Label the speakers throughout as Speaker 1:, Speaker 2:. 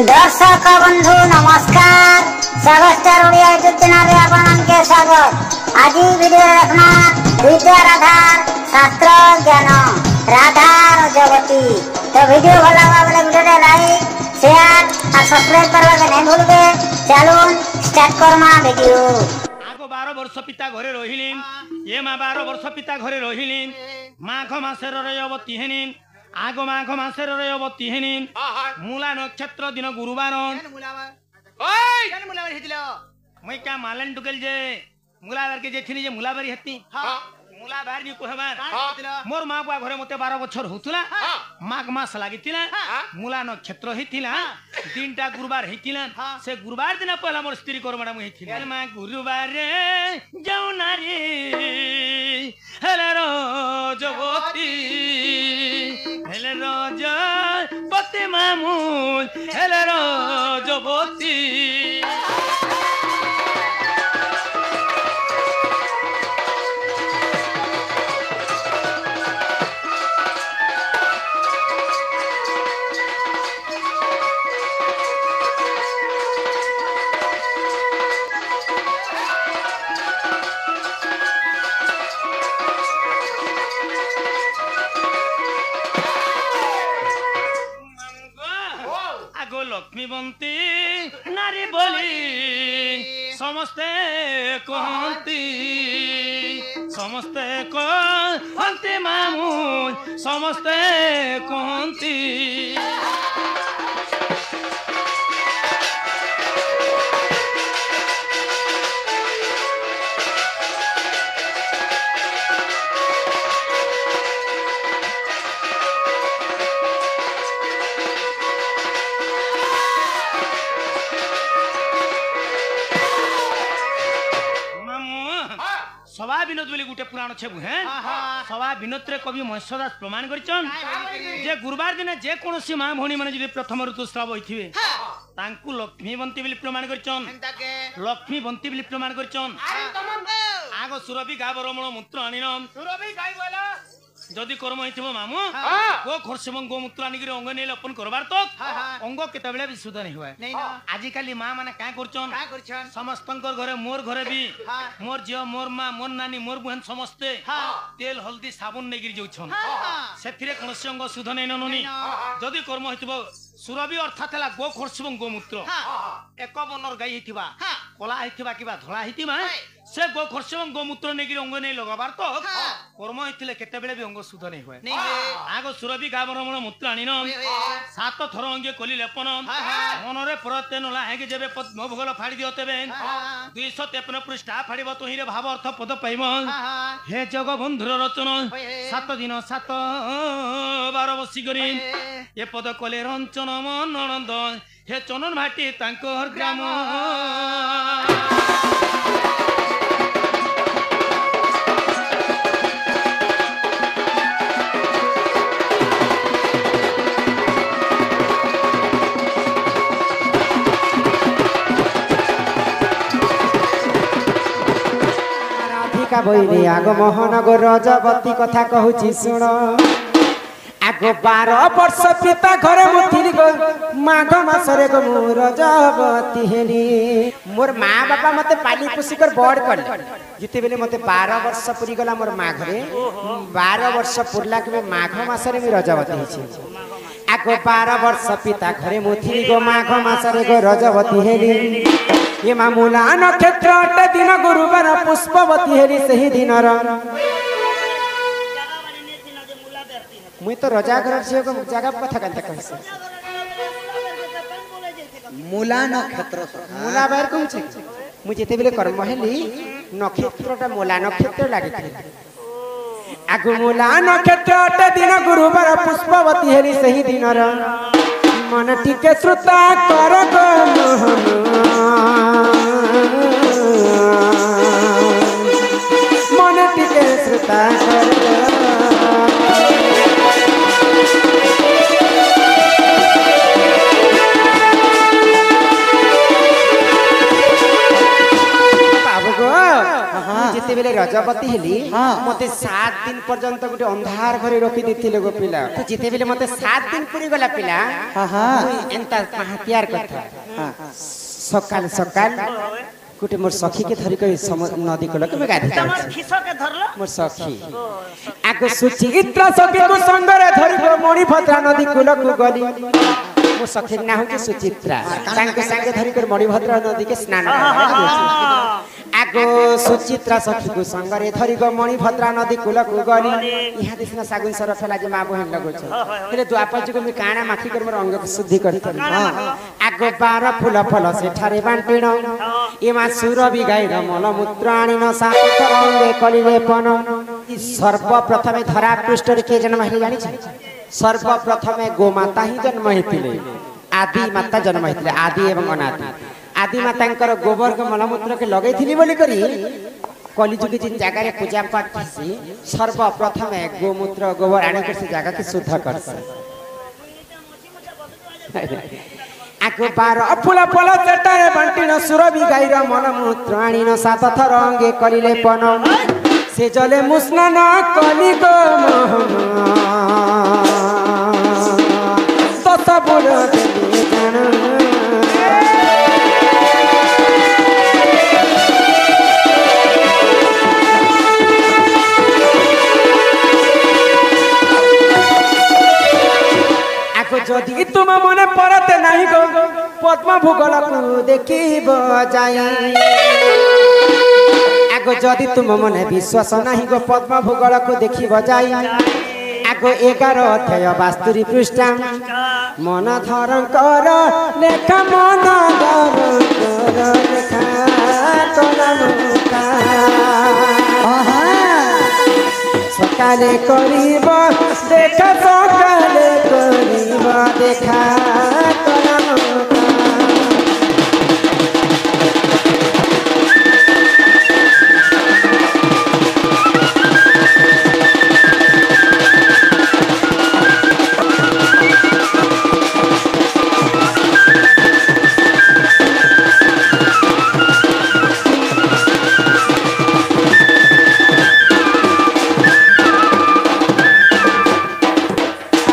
Speaker 1: दर्शक बंधु नमस्कार। सागस्टर ओडिया यूट्यूब चैनल रे आपनके स्वागत। आज वीडियो देखना विद्या राधा शास्त्र ज्ञान राधा रजवती। तो वीडियो भला लगा वीडियो रे लाइक शेयर और सब्सक्राइब करवा के नहीं भूलबे। चलो स्टार्ट करमा वीडियो।
Speaker 2: आगो 12 वर्ष पिता घरे रहिलिन ये माँ 12 वर्ष पिता घरे रहिलिन माघ मासेर रयवती हेनिन आगो माघ मासेर रयवती हेनिन मूला नक्षत्र दिन गुरुवार मुई क्या मालन टुकेल जे मूलाबार के जेथिनी जे मूलाबारी हेती मूलाबार नि कहबार मोर माँ बुआ घरे मते 12 बछर होतुला माघ मास लागितिला मूला नक्षत्र हेतिला तीनटा गुरुवार हेतिला से गुरुवार दिन पहला मोर स्त्री कर्मडा मु हेतिला माँ गुरुवार रे जाऊ नारी हेले रजवती हेले रजवती मामूल हेले रजवती लक्ष्मीवंती नारी बोली समस्ते कहती मामू समस्ते कहती सभा विनोद बोली गोटे पुराण छे बुहे सभा विनोद रे कवि महेश्वरदास प्रमाण करिचन जे गुरुवार दिन जे कोनोसी मां भणी माने जे प्रथम ऋतुस्राव होइथिबे तांकु लक्ष्मीवंती बोली प्रमाण करिचन लक्ष्मीवंती बोली प्रमाण करिचन आगो सुरभि गावरमण मूत्र आनिनम सुरभि गाई बोला जदि कर्म होइथिबो मामू गो खरसेमं गो मूत्र आनि अंग नै लपन करबार तो अंग केते बेले विशुद्ध नै होय आजि काली मां माने का करचन समस्तंकर घरे मोर घरे भी मोर जियो मोर मां मोर नानी मोर बहन समस्ते तेल हल्दी साबुन नै गिर जाउछन सेथिरे कोनोसी अंग शुद्ध नै ननोनी जदि कर्म होइथिबो सुरभि अर्थात हला गो खरसेमं गो मूत्र एक बनर गाई हिथिबा कला हिथिबा किबा धला हिथिबा से गो खरसेमं गो मूत्र नै गिर अंग नै लगाबार तो कर्म होइथिले केते बेले भी अंग शुद्ध नहीं हुए आगो सुरभि गावरमण मूत्र आनिन 7 थर अंगे कोली लेपन मनरे परते नला हेगे जेबे पद्म भोगल फाड़ी दियो तेबे 253 पृष्ठा फाड़िबो तोहिरे भाव अर्थ पद पाइब हे जग बंधुर रचन 7 दिन 7 बार बसी करी ए पद कोले रंचन मन ननंद हे चनन भाटी तांकर ग्राम
Speaker 3: बहिनी आग मोहनगर रजवती कथा कहूची सुन आग 12 वर्ष पिता घरे मुथिली गो माघ मासरे गो मु रजवती हेली मोर माँ बापा मते पाली पुसी कर बड़ कर जिते बेले मते 12 वर्ष पुरी गला मोर माँ घरे 12 वर्ष पुरला के माघ मासरे मी रजवती हेची आग 12 वर्ष पिता घरे मुथिली गो माघ मासरे गो रजवती हेली ये मामूला नक्षत्र दिन गुरुवार पुष्पवती हेली सही दिन मुई तो रजा घर से को जगह कथा कहता कहसे
Speaker 4: मूला नक्षत्र
Speaker 3: मूला बार कोन छे मु जेते बेले कर्म हेली नक्षत्रटा मूला नक्षत्र लागिथि आगु मूला नक्षत्र दिन गुरुवार पुष्पवती हेली सही दिन मन टिके श्रुता कर गो मन टिके श्रुता कर रजवती हेली मते 7 दिन पर्यंत गोटे अंधार घरे रखी देथिले गो पिला तो जिते बेले मते 7 दिन पूरी गला पिला एंता तैयार करथा सकाल सकाल गोटे मोर सखी के धरि कई नदी को लगे गाधी
Speaker 5: तमर खिस के धरलो
Speaker 3: मोर सखी आगो सुचित्रा सखी को संगरे धरि को मणि भद्रा नदी कूलक गली मो सखी ना हो सुचित्रा तांके संगे धरि कर मणि भद्रा नदी के स्नान आगो सुचित्रा सखी को संगरे धरि को मणि भद्रा नदी कूलक गली यहाँ दिसना सागुन सर फेला जे मा बहन लगो छ हेले द्वापर जी को मी काणा माखी कर मोर अंग शुद्धि करत आगो 12 फूल फल से ठारे बांटिण एमा सुरभि गाईर मलमूत्राणी न सात अंगे कलिले पन सर्वप्रथमे धरा पृष्ठ रे के जन्म हेले जानि छ सर्वप्रथमे गोमाता ही जन्म हेतिले आदि माता जन्म हेतिले आदि एवं अनादि आदि मातांकर गोबर के मलमूत्र के लगै थिली बोली करी कलिजुग जिन जगह रे पूजा पाठ थी सर्वप्रथमे गोमूत्र गोबर आनी कर से जगह के शुद्ध कर आगो 12 फूल फल चटारे बंटिन सुरभि गाईर मलमूत्र आनी न सात थर अंगे कलिले पन से जले मुस्नान कली गो दस बुढ़ जदि तुम मने परते नहीं गो पद्म भूगोल को देखिब जाई आगो जदि तुम मने विश्वास नहीं गो पद्म भूगोल को देखिब जाई आगो 11 अध्याय वास्तुरी पृष्ठ मन धर कर लेखा मन धर कर लेखा सकाले करीब देखा सकाले करीब देखा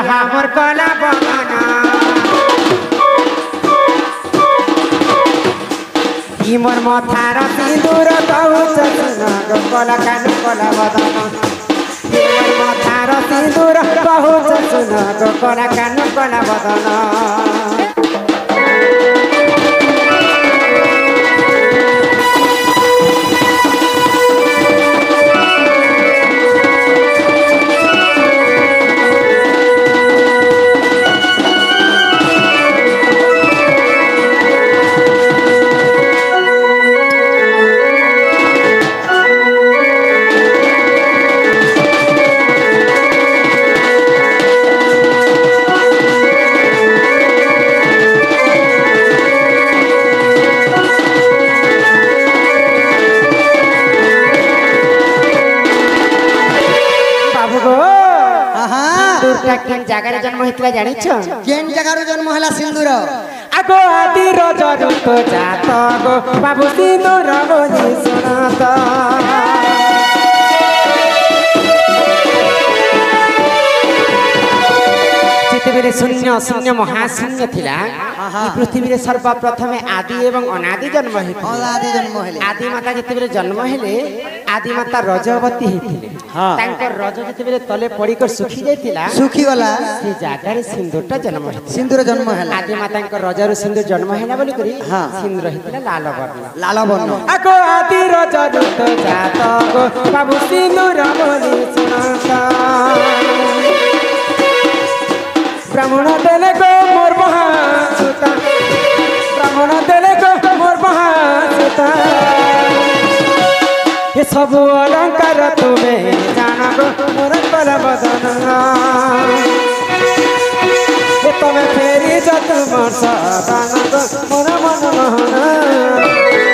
Speaker 3: हमर कला बना मोर मथार सिंदूर कहूच कला कान कला बदन मोर मथार सिंदूर कहूच कला कान कला बदन केन जगह जन्म होइतला जानि छ
Speaker 4: केन जगह जन्म हला सिंदूर
Speaker 3: आगो आदि रजर तो जात गो बाबू सिंदूर बोली सुनात जितेबेले शून्य शून्य महाशून्य थिला पृथ्वी रे सर्वप्रथमे आदि एवं अनादि जन्म हेति
Speaker 4: आदि जन्म हेले
Speaker 3: आदि माता जितेबेले जन्म हेले आदि माता रजवती हेतिले तांकर रज जितेबेले तले पड़ी कर सुखी जाइतिला
Speaker 4: सुखी वाला
Speaker 3: से जागा रे सिंदूरटा जन्म हेति
Speaker 4: सिंदूर जन्म हला
Speaker 3: आदि मातांकर रजर सिंदूर जन्म हेला बोली करी सिंदूर हेतिला लाल वर्ण आगो आदि रजर तो जात गो बाबू सिंदूर बोली सुनाता ब्राह्मण देले गो मोर महासुता ब्राह्मण देले गो मोर महासुता ये सब अलंकार तुमे जाना गो मोर कला बदन ये तमे फेरी जत मोर सदान गो मोर मन मोहन